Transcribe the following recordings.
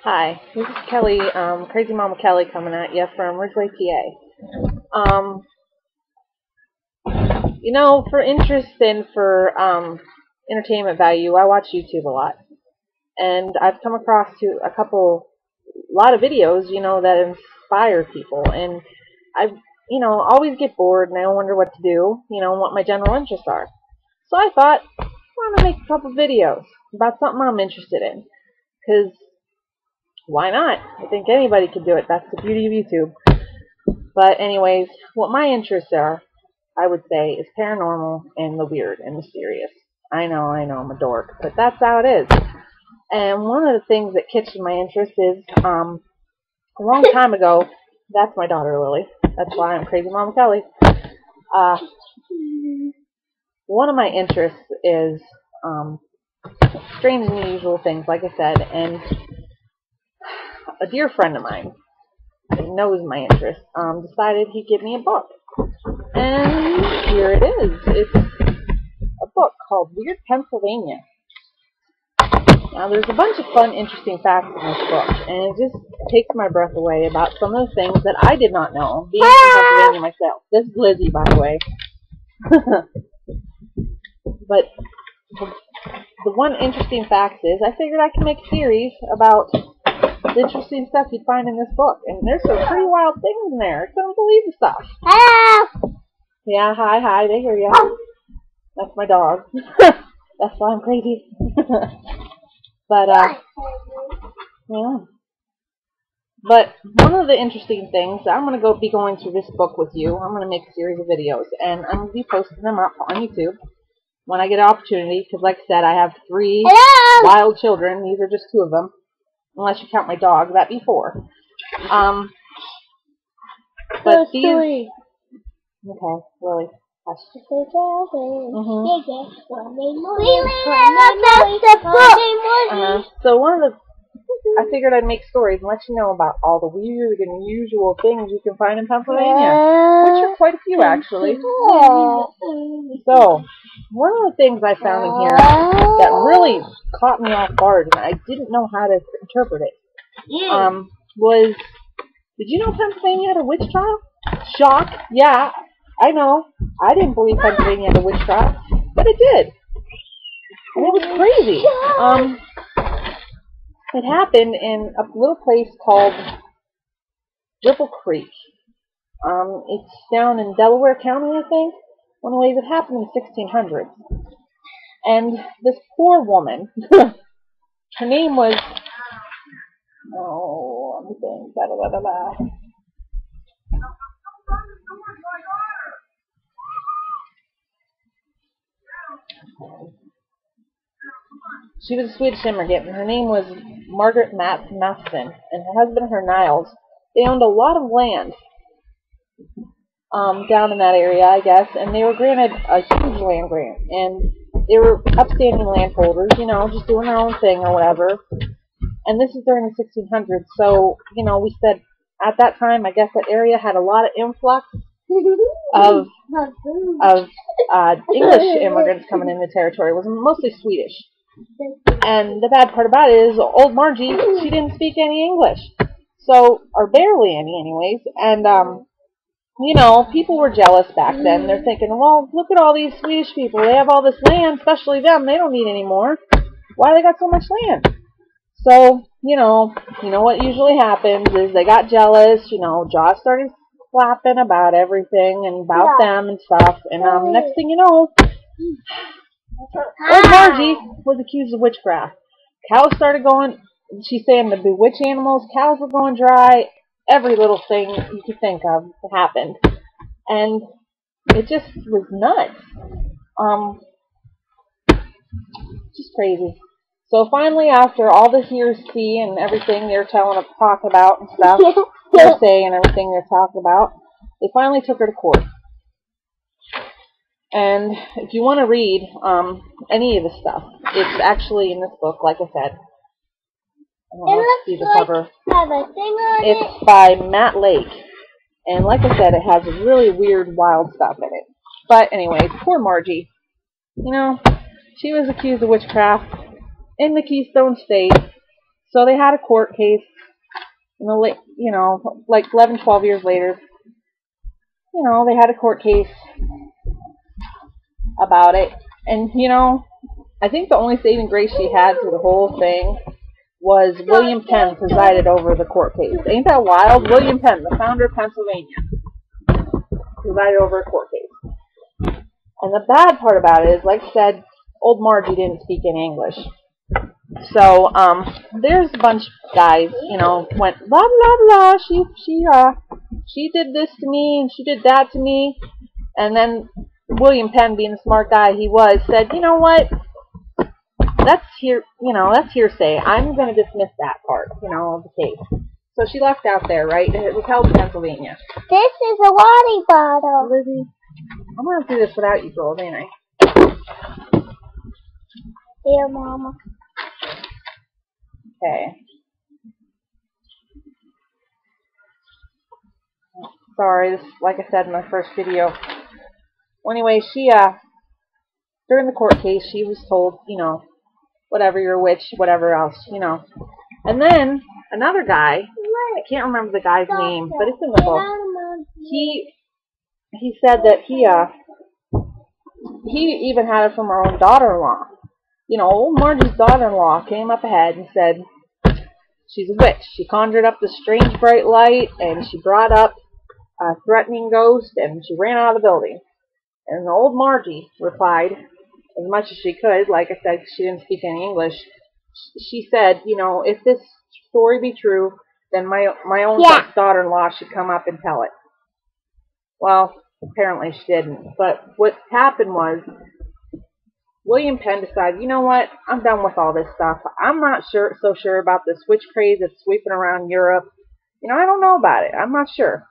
Hi, this is Kelly, Crazy Mama Kelly coming at you from Ridgeway, PA. For interest and for entertainment value, I watch YouTube a lot, and I've come across a lot of videos, that inspire people, and always get bored and I wonder what to do, and what my general interests are. So I thought, I'm gonna make a couple videos about something I'm interested in, because why not? I think anybody could do it. That's the beauty of YouTube. But anyways, what my interests are, I would say, is paranormal and the weird and mysterious. I know, I'm a dork, but that's how it is. And one of the things that catches my interest is, a long time ago, that's my daughter Lily. That's why I'm Crazy Mama Kelly. One of my interests is strange and unusual things, like I said, and a dear friend of mine that knows my interest decided he'd give me a book. And here it is. It's a book called Weird Pennsylvania. Now, there's a bunch of fun, interesting facts in this book, and it just takes my breath away about some of the things that I did not know, being from Pennsylvania myself. This is Lizzie, by the way. But the one interesting fact is, I figured I could make a series about the interesting stuff you'd find in this book. And there's some pretty wild things in there. I couldn't believe the stuff. Hello! Yeah, hi, they hear you. That's my dog. That's why I'm crazy. But, yeah. But one of the interesting things, I'm going to be going through this book with you. I'm going to make a series of videos, and I'm going to be posting them up on YouTube when I get an opportunity, because like I said, I have 3 wild children. These are just 2 of them. Unless you count my dog, that'd be 4. But these... Okay, Lily. Hush. So I figured I'd make stories and let you know about all the weird and unusual things you can find in Pennsylvania, which are quite a few, actually. So, one of the things I found in here that really caught me off guard, and I didn't know how to interpret it, was, did you know Pennsylvania had a witch trial? Shock. Yeah, I know. I didn't believe Pennsylvania had a witch trial, but it did. And it was crazy. It happened in a little place called Ripple Creek. It's down in Delaware County, I think. One of the ways it happened in the 1600s. And this poor woman, her name was, let me think, She was a Swedish immigrant, and her name was Margaret Matheson, and her husband, Niles. They owned a lot of land down in that area, I guess, and they were granted a huge land grant, and they were upstanding landholders, just doing their own thing or whatever. And this is during the 1600s, so, we said at that time, I guess that area had a lot of influx of English immigrants coming in the territory. It was mostly Swedish. And the bad part about it is, old Margie, she didn't speak any English. So, or barely any anyways. And, people were jealous back then. They're thinking, well, look at all these Swedish people. They have all this land, especially them. They don't need any more. Why do they got so much land? So, what usually happens is they got jealous. Jaws started flapping about everything and about them and stuff. And next thing you know, old Margie was accused of witchcraft. Cows started going, she's saying the bewitched animals, cows were going dry, every little thing you could think of happened. And it just was nuts. Just crazy. So finally, after all this hearsay and everything they're talking about and stuff, hearsay and everything they're talking about, they finally took her to court. And if you want to read any of the stuff, it's actually in this book, like I said. Let's see the cover. It's by Matt Lake. And like I said, it has really weird, wild stuff in it. But anyways, poor Margie. She was accused of witchcraft in the Keystone State. So they had a court case in the late, like 11, 12 years later. They had a court case about it. And, I think the only saving grace she had through the whole thing was William Penn presided over the court case. Ain't that wild? William Penn, the founder of Pennsylvania, presided over a court case. And the bad part about it is, like I said, old Margie didn't speak any English. So, there's a bunch of guys, went blah blah blah. She did this to me and she did that to me. And then William Penn, being the smart guy he was, said, you know what? That's hearsay. I'm going to dismiss that part, of the case. So she left out there, right? And it was held in Pennsylvania. This is a water bottle. Lizzie, I'm going to do this without you girls, ain't I? Here, Mama. Okay. Sorry, this, like I said in my first video. Well, anyway, she, during the court case, she was told, whatever, you're a witch, whatever else, And then, another guy, I can't remember the guy's name, but it's in the book. He said that he even had it from her own daughter-in-law. Old Margie's daughter-in-law came up ahead and said, she's a witch. She conjured up this strange bright light, and she brought up a threatening ghost, and she ran out of the building. And the old Margie replied, as much as she could, like I said, she didn't speak any English. She said, if this story be true, then my own daughter-in-law should come up and tell it. Well, apparently she didn't. But what happened was, William Penn decided, you know what, I'm done with all this stuff. I'm not so sure about this witch craze that's sweeping around Europe. I don't know about it. I'm not sure.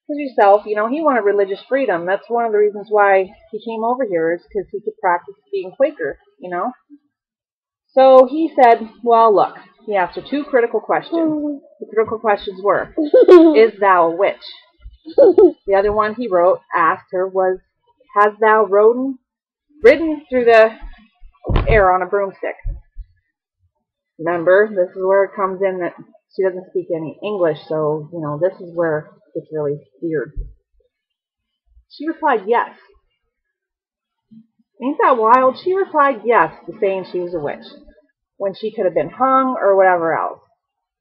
Because yourself, he wanted religious freedom. That's one of the reasons why he came over here, is because he could practice being Quaker, So he said, well, look, he asked her two critical questions. The critical questions were, is thou a witch? The other one he asked her was, hast thou ridden through the air on a broomstick? Remember, this is where it comes in that she doesn't speak any English, so, this is where it's really weird. She replied yes. Ain't that wild? She replied yes to saying she was a witch, when she could have been hung or whatever else.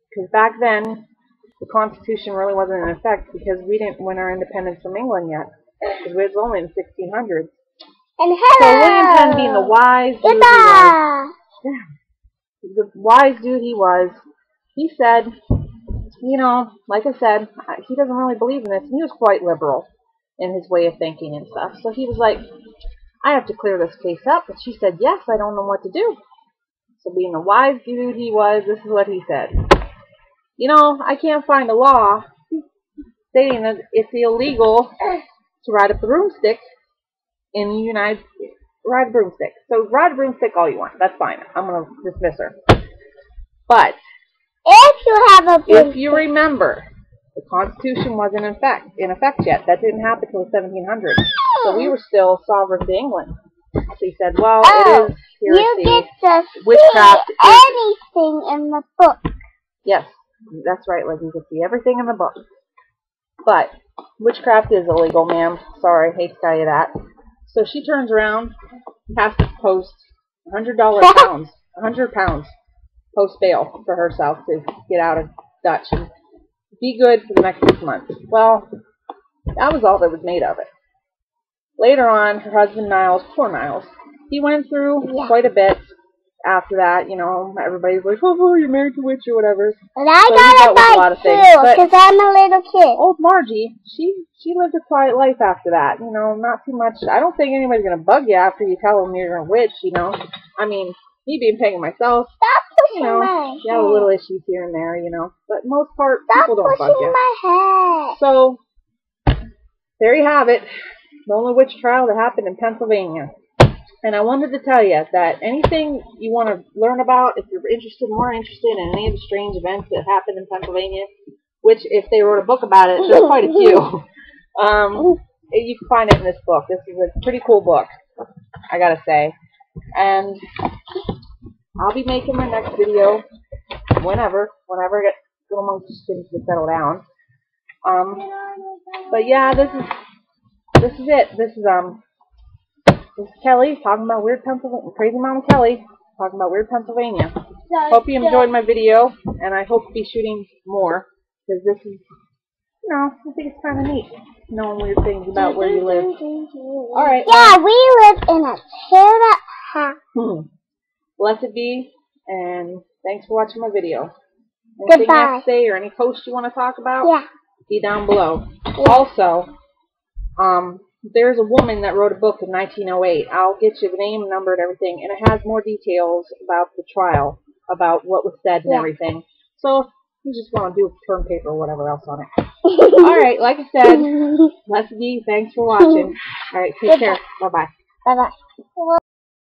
Because back then, the Constitution really wasn't in effect, because we didn't win our independence from England yet. Because it was only in the 1600s. And hello! So William Penn, being the wise dude he was, he said, like I said, he doesn't really believe in this. And he was quite liberal in his way of thinking and stuff. So he was like, I have to clear this case up. But she said, yes, I don't know what to do. So being the wise dude he was, this is what he said. I can't find a law stating that it's illegal to ride a broomstick in the United States. Ride a broomstick. So ride a broomstick all you want. That's fine. I'm going to dismiss her. But if you remember, the Constitution wasn't in effect yet. That didn't happen until the 1700s. So we were still sovereign to England. So he said, well, it is heresy. You get to Witchcraft see anything in the book. Yes, that's right, Liz. You can see everything in the book. But witchcraft is illegal, ma'am. Sorry, I hate to tell you that. So she turns around, has to post $100 £100 post bail for herself to get out of Dutch and be good for the next 6 months. Well, that was all that was made of it. Later on, her husband Niles, poor Niles, he went through quite a bit after that. Everybody's like, oh, you're married to a witch or whatever. And I got a bite too, because I'm a little kid. Old Margie, she lived a quiet life after that. Not too much. I don't think anybody's going to bug you after you tell them you're a witch, I mean, me being pagan myself, Stop pushing my head. you have little issues here and there, But most part, people don't bug you. My head. So, there you have it. The only witch trial that happened in Pennsylvania. And I wanted to tell you that anything you want to learn about, if you're more interested in any of the strange events that happened in Pennsylvania, which if they wrote a book about it, there's quite a few, you can find it in this book. This is a pretty cool book, I gotta say. And I'll be making my next video whenever I get little monkey skins to settle down. But yeah, this is it. This is Kelly talking about Weird Pennsylvania. Crazy Mama Kelly talking about Weird Pennsylvania. Hope you enjoyed my video, and I hope to be shooting more, because this is, I think it's kind of neat knowing weird things about where you live. All right. Yeah, we live in a tear-up house. Blessed be, and thanks for watching my video. Anything you have to say or any posts you want to talk about? Yeah. Be down below. Yeah. Also, there's a woman that wrote a book in 1908. I'll get you the name, number, and everything, and it has more details about the trial, about what was said and everything. So if you just want to do term paper or whatever else on it. All right, like I said, blessed be. Thanks for watching. All right, take care. Bye-bye. Bye-bye.